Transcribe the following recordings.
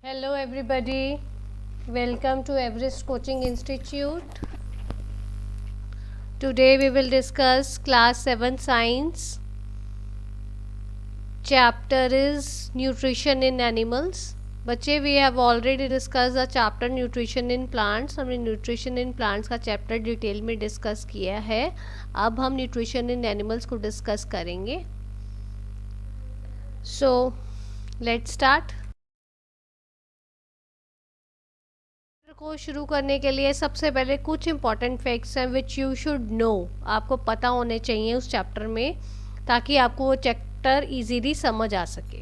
Hello everybody, welcome to Everest Coaching Institute. Today we will discuss class 7 science. Chapter is nutrition in animals. बच्चे we have already discussed the chapter nutrition in plants. हमने nutrition in plants का chapter detail में discuss किया है. अब हम nutrition in animals को discuss करेंगे. So let's start. को शुरू करने के लिए सबसे पहले कुछ इम्पॉर्टेंट फैक्ट्स हैं विच यू शुड नो, आपको पता होने चाहिए उस चैप्टर में, ताकि आपको वो चैप्टर इजीली समझ आ सके.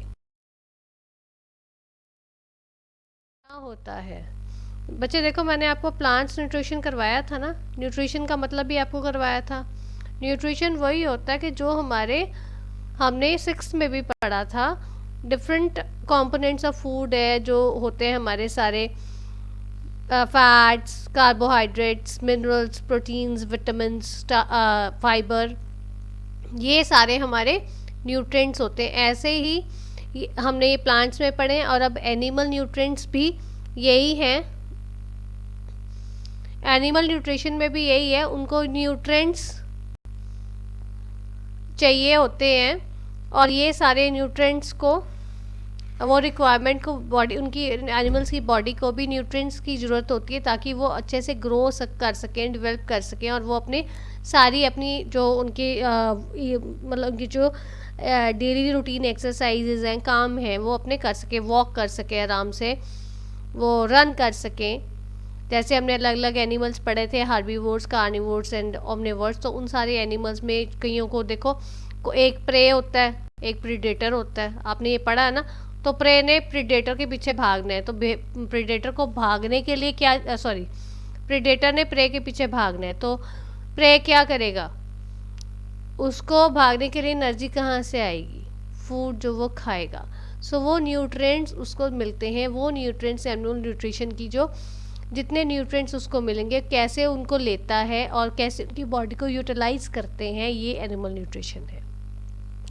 क्या होता है बच्चे, देखो मैंने आपको प्लांट्स न्यूट्रिशन करवाया था ना. न्यूट्रिशन का मतलब भी आपको करवाया था. न्यूट्रिशन वही होता है कि जो हमने 6th में भी पढ़ा था. डिफरेंट कंपोनेंट्स ऑफ फूड है जो होते हैं हमारे सारे, fats, carbohydrates, minerals, proteins, vitamins, fibre, ये सारे हमारे न्यूट्रिएंट्स होते हैं. ऐसे ही हमने ये प्लांट्स में पढ़े और अब एनिमल न्यूट्रिएंट्स भी यही हैं. एनिमल न्यूट्रिशन में भी यही है, उनको न्यूट्रिएंट्स चाहिए होते हैं और ये सारे न्यूट्रिएंट्स को, वो रिक्वायरमेंट को बॉडी, उनकी एनिमल्स की बॉडी को भी न्यूट्रिएंट्स की ज़रूरत होती है ताकि वो अच्छे से ग्रो कर सकें, डेवलप कर सकें और वो अपनी जो उनकी मतलब उनकी जो डेली रूटीन एक्सरसाइजेज हैं, काम हैं, वो अपने कर सकें, वॉक कर सकें आराम से, वो रन कर सकें. जैसे हमने अलग अलग एनिमल्स पढ़े थे, हार्बीवोर्स, कार्निवोर्स एंड ओमनिवोर्स. तो उन सारे एनिमल्स में कईयों को देखो, एक प्रे होता है, एक प्रीडेटर होता है. आपने ये पढ़ा है ना. तो प्रे ने प्रीडेटर के पीछे भागना है, तो प्रीडेटर को भागने के लिए क्या, प्रीडेटर ने प्रे के पीछे भागना है, तो प्रे क्या करेगा, उसको भागने के लिए एनर्जी कहाँ से आएगी, फूड जो वो खाएगा. सो वो न्यूट्रिएंट्स उसको मिलते हैं. वो न्यूट्रिएंट्स एनिमल न्यूट्रिशन की जो जितने न्यूट्रिएंट्स उसको मिलेंगे, कैसे उनको लेता है और कैसे उनकी बॉडी को यूटिलाइज करते हैं, ये एनिमल न्यूट्रिशन है.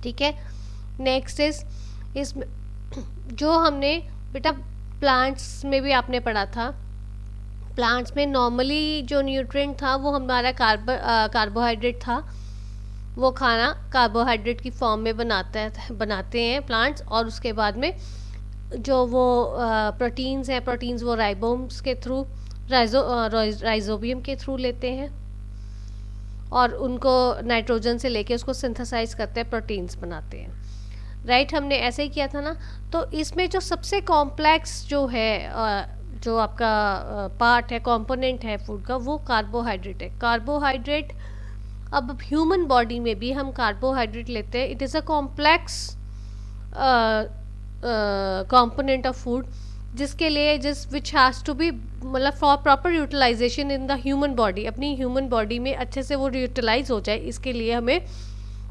ठीक है. नेक्स्ट इसमें जो हमने बेटा प्लांट्स में भी आपने पढ़ा था. प्लांट्स में नॉर्मली जो न्यूट्रिएंट था वो हमारा कार्बोहाइड्रेट था. वो खाना कार्बोहाइड्रेट की फॉर्म में बनाते हैं प्लांट्स, और उसके बाद में जो वो प्रोटीन्स हैं, प्रोटीन्स वो राइबोम्स के थ्रू, राइजोबियम के थ्रू लेते हैं और उनको नाइट्रोजन से लेके उसको सिंथेसाइज करते हैं, प्रोटीन्स बनाते हैं. राइट, हमने ऐसे ही किया था ना. तो इसमें जो सबसे कॉम्प्लेक्स जो है, जो आपका पार्ट है, कंपोनेंट है फूड का, वो कार्बोहाइड्रेट है. कार्बोहाइड्रेट, अब ह्यूमन बॉडी में भी हम कार्बोहाइड्रेट लेते हैं. It is a complex component of food, जिसके लिए विच हैज़ टू बी, मतलब for proper utilisation in the human body, अपनी ह्यूमन बॉडी में अच्छे से वो यूटिलाइज हो जाए. इसके लिए हमें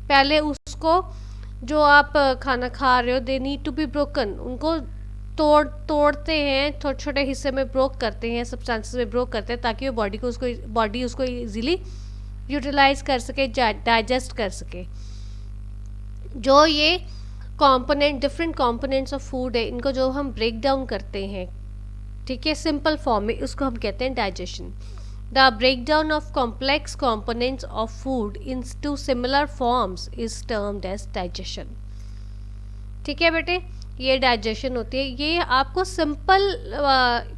पहले उसको, जो आप खाना खा रहे हो, they need to be broken, उनको तोड़ते हैं, छोटे छोटे हिस्से में ब्रोक करते हैं, सब्सटेंसेस में ब्रोक करते हैं, ताकि वो बॉडी उसको इजीली यूटिलाइज कर सके, डाइजेस्ट कर सके. जो ये component, different components of food है, इनको जो हम ब्रेक डाउन करते हैं, ठीक है, सिंपल फॉर्म में, उसको हम कहते हैं digestion. The breakdown of complex components of food into similar forms is termed as digestion. ठीक है बेटे, ये डाइजेशन होती है. ये आपको सिंपल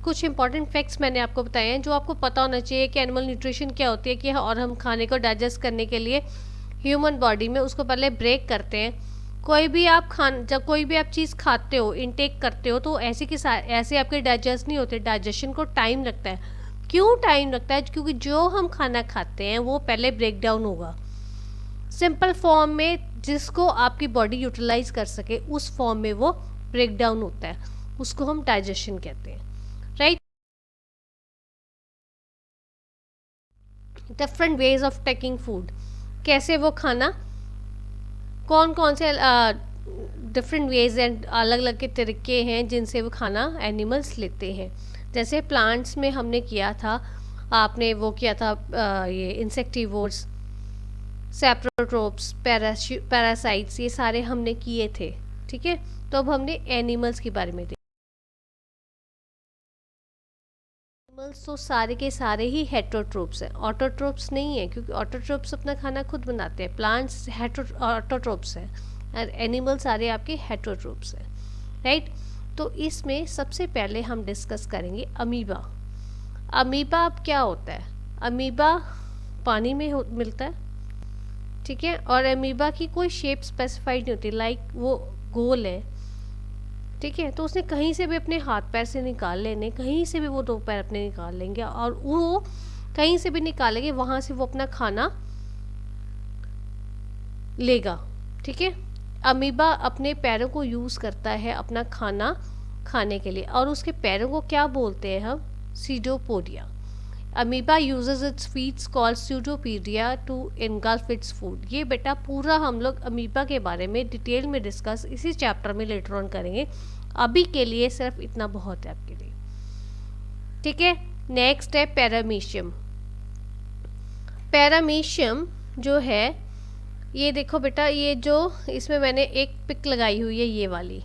कुछ इंपॉर्टेंट फैक्ट्स मैंने आपको बताए हैं जो आपको पता होना चाहिए कि एनिमल न्यूट्रिशन क्या होती है, कि और हम खाने को डाइजेस्ट करने के लिए ह्यूमन बॉडी में उसको पहले ब्रेक करते हैं. जब कोई भी आप चीज़ खाते हो, इनटेक करते हो, तो ऐसे आपके डाइजेस्ट नहीं होते. डाइजेशन को टाइम लगता है. क्यों टाइम लगता है? क्योंकि जो हम खाना खाते हैं वो पहले ब्रेक डाउन होगा सिंपल फॉर्म में, जिसको आपकी बॉडी यूटिलाइज कर सके, उस फॉर्म में वो ब्रेक डाउन होता है, उसको हम डाइजेशन कहते हैं. Right. Different ways of taking food, कैसे वो खाना, कौन कौन से डिफरेंट वेज एंड अलग अलग के तरीके हैं जिनसे वो खाना एनिमल्स लेते हैं. जैसे प्लांट्स में हमने किया था, आपने वो किया था ये इंसेक्टिवोर्स, सैप्रोट्रोप्स, पैरासाइट्स, ये सारे हमने किए थे. ठीक है. तो अब हमने एनिमल्स के बारे में एनिमल्स तो सारे के सारे ही हेटरोट्रोप्स हैं, ऑटोट्रोप्स नहीं है, क्योंकि ऑटोट्रोप्स अपना खाना खुद बनाते हैं। प्लांट्स ऑटोट्रोप्स हैं और एनिमल सारे आपके हेटरोट्रोप्स हैं, राइट। तो इसमें सबसे पहले हम डिस्कस करेंगे अमीबा। अमीबा अब क्या होता है? अमीबा पानी में मिलता है, ठीक है। और अमीबा की कोई शेप स्पेसिफाइड नहीं होती, लाइक वो गोल है, ठीक है। तो उसने कहीं से भी अपने हाथ पैर से निकाल लेने, कहीं से भी वो दो पैर अपने निकाल लेंगे और वो कहीं से भी निकालेंगे, वहाँ से वो अपना खाना लेगा, ठीक है। अमीबा अपने पैरों को यूज़ करता है अपना खाना खाने के लिए, और उसके पैरों को क्या बोलते हैं हम? Pseudopodia. Amoeba uses its feets called pseudopodia to engulf its food. ये बेटा पूरा हम लोग अमीबा के बारे में डिटेल में डिस्कस इसी चैप्टर में लेटर ऑन करेंगे। अभी के लिए सिर्फ इतना बहुत है आपके लिए, ठीक है। नेक्स्ट है पैरामीशियम। पैरामीशियम जो है, ये देखो बेटा, ये जो इसमें मैंने एक पिक लगाई हुई है, ये वाली,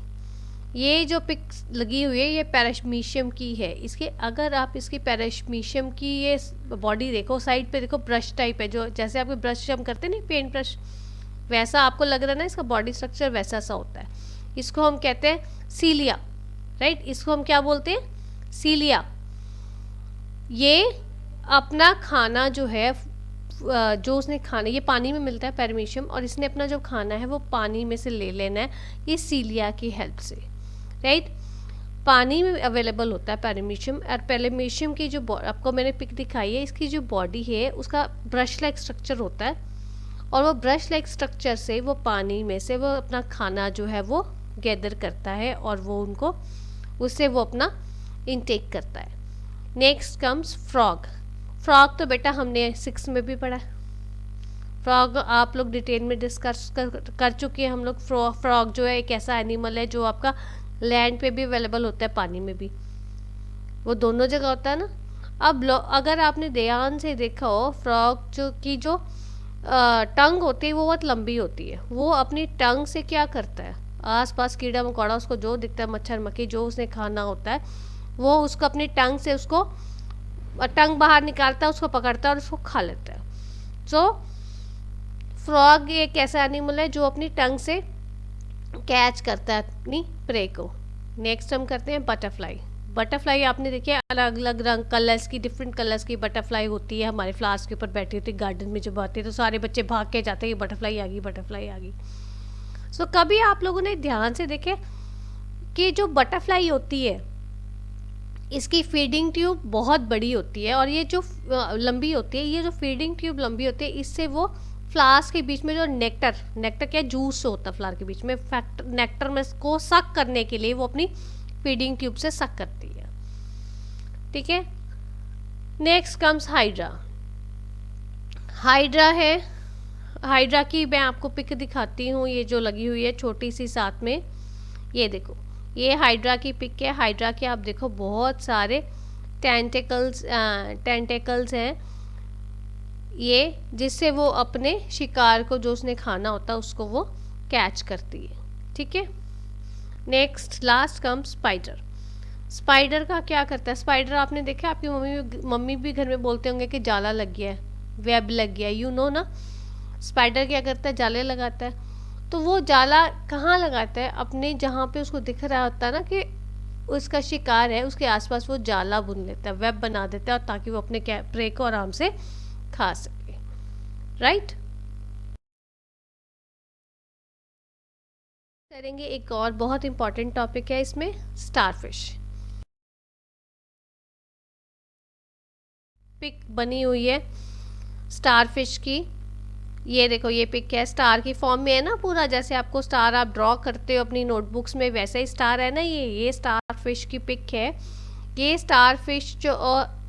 ये जो पिक लगी हुई है ये पैरामीशियम की है। इसके अगर आप इसकी पैरामीशियम की ये बॉडी देखो, साइड पे देखो ब्रश टाइप है, जो जैसे आपके ब्रश हम करते नहीं पेंट ब्रश, वैसा आपको लग रहा है ना, इसका बॉडी स्ट्रक्चर वैसा सा होता है। इसको हम कहते हैं सीलिया, राइट। इसको हम क्या बोलते हैं? सीलिया। ये अपना खाना जो है, जो उसने खाना, ये पानी में मिलता है पैरामीशियम, और इसने अपना जो खाना है वो पानी में से ले लेना है, ये सीलिया की हेल्प से, राइट। पानी में अवेलेबल होता है पैरामीशियम। और पैरामीशियम की जो आपको मैंने पिक दिखाई है, इसकी जो बॉडी है उसका ब्रश लाइक स्ट्रक्चर होता है, और वो ब्रश लाइक स्ट्रक्चर से वो पानी में से वो अपना खाना जो है वो गैदर करता है, और वो उनको उससे वो अपना इनटेक करता है। Next comes frog. फ्रॉग तो बेटा हमने 6 में भी पढ़ा है। फ्रॉग आप लोग डिटेल में डिस्कस कर चुके हैं हम लोग। फ्रॉग जो है एक ऐसा एनिमल है जो आपका लैंड पे भी अवेलेबल होता है, पानी में भी, वो दोनों जगह होता है ना। अब अगर आपने ध्यान से देखा हो, फ्रॉग जो टंग होती है वो बहुत लंबी होती है। वो अपनी टंग से क्या करता है, आसपास कीड़ा मकोड़ा उसको जो दिखता है, मच्छर मक्खी जो उसने खाना होता है, वो उसको अपनी टंग से उसको टंग बाहर निकालता है, उसको पकड़ता है और उसको खा लेता है। सो फ्रॉग एक ऐसा एनिमल है जो अपनी टंग से कैच करता है अपनी प्रे को। नेक्स्ट हम करते हैं बटरफ्लाई। बटरफ्लाई आपने देखिए अलग अलग रंग कलर्स की, डिफरेंट कलर्स की बटरफ्लाई होती है, हमारे फ्लावर्स के ऊपर बैठी होती है, गार्डन में जब आती है तो सारे बच्चे भाग के जाते हैं, बटरफ्लाई आ गई, बटरफ्लाई आ गई। सो कभी आप लोगों ने ध्यान से देखे कि जो बटरफ्लाई होती है इसकी फीडिंग ट्यूब बहुत बड़ी होती है, और ये जो लंबी होती है, ये जो फीडिंग ट्यूब लंबी होती है, इससे वो फ्लावर्स के बीच में जो नेक्टर क्या जूस होता है फ्लावर के बीच में, नेक्टर में को सक करने के लिए वो अपनी फीडिंग ट्यूब से सक करती है, ठीक है। Next comes hydra. हाइड्रा है, हाइड्रा की मैं आपको पिक दिखाती हूँ, ये जो लगी हुई है छोटी सी साथ में, ये देखो, ये हाइड्रा की पिक है। हाइड्रा के आप देखो बहुत सारे टेंटेकल्स हैं, ये जिससे वो अपने शिकार को जो उसने खाना होता है उसको वो कैच करती है, ठीक है। नेक्स्ट लास्ट कम स्पाइडर। स्पाइडर का क्या करता है? स्पाइडर आपने देखा, आपकी मम्मी भी घर में बोलते होंगे कि जाला लग गया है, वेब लग गया है, यू नो ना। स्पाइडर क्या करता है? जाले लगाता है। तो वो जाला कहाँ लगाता है? अपने जहाँ पे उसको दिख रहा होता है ना कि उसका शिकार है, उसके आसपास वो जाला बुन लेता है, वेब बना देता है, और ताकि वो अपने प्रे को आराम से खा सके, राइट। करेंगे एक और बहुत इंपॉर्टेंट टॉपिक है इसमें, स्टारफिश। पिक बनी हुई है स्टारफिश की, ये देखो, ये पिक है, स्टार की फॉर्म में है ना पूरा, जैसे आपको स्टार आप ड्रॉ करते हो अपनी नोटबुक्स में, वैसे ही स्टार है ना, ये स्टारफिश की पिक है। ये स्टारफिश जो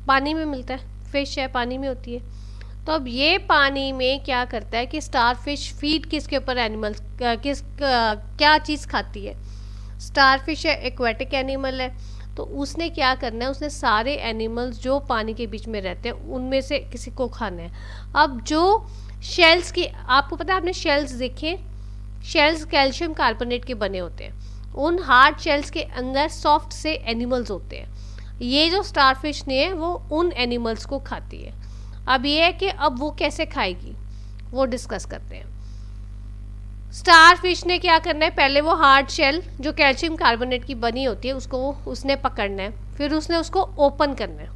पानी में मिलता है, फिश है, पानी में होती है। तो अब ये पानी में क्या करता है कि स्टारफिश फीड किसके ऊपर, एनिमल क्या चीज़ खाती है? स्टारफिश है, एक्वेटिक एनिमल है, तो उसने क्या करना है, उसने सारे एनिमल्स जो पानी के बीच में रहते हैं उनमें से किसी को खाना है। अब जो शेल्स की, आपको पता है, आपने शेल्स देखे, शेल्स कैल्शियम कार्बोनेट के बने होते हैं, उन हार्ड शेल्स के अंदर सॉफ्ट से एनिमल्स होते हैं। ये जो स्टारफिश ने है वो उन एनिमल्स को खाती है। अब ये है कि अब वो कैसे खाएगी वो डिस्कस करते हैं। स्टारफिश ने क्या करना है, पहले वो हार्ड शेल जो कैल्शियम कार्बोनेट की बनी होती है उसको उसने पकड़ना है, फिर उसने उसको ओपन करना है।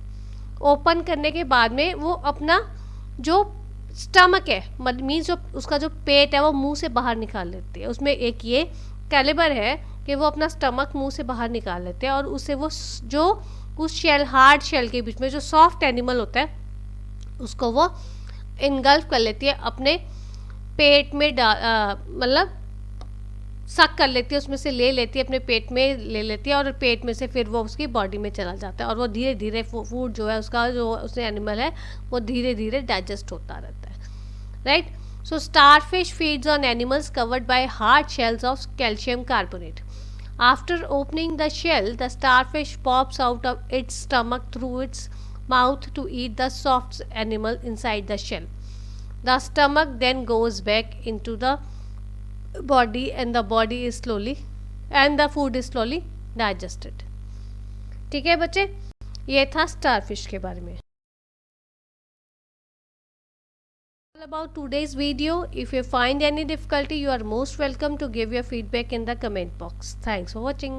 ओपन करने के बाद में वो अपना जो स्टमक है मीन्स जो उसका जो पेट है वो मुंह से बाहर निकाल लेती है। उसमें एक ये कैलिबर है कि वो अपना स्टमक मुंह से बाहर निकाल लेते हैं और उससे वो जो उस शेल हार्ड शेल के बीच में जो सॉफ्ट एनिमल होता है उसको वो इनगल्फ कर लेती है, अपने पेट में मतलब सक कर लेती है, उसमें से ले लेती है, अपने पेट में ले लेती है और पेट में से फिर वो उसकी बॉडी में चला जाता है और वो धीरे धीरे फूड जो है उसका जो उसने एनिमल है वो धीरे धीरे डाइजेस्ट होता रहता है, right. So starfish feeds on animals covered by hard shells of calcium carbonate. After opening the shell, the starfish pops out of its stomach through its mouth to eat the soft animal inside the shell. The stomach then goes back into the body and the body is slowly and the food is slowly digested. ठीक है बच्चे, ये था starfish के बारे में. All about today's video. If you find any difficulty, you are most welcome to give your feedback in the comment box. Thanks for watching.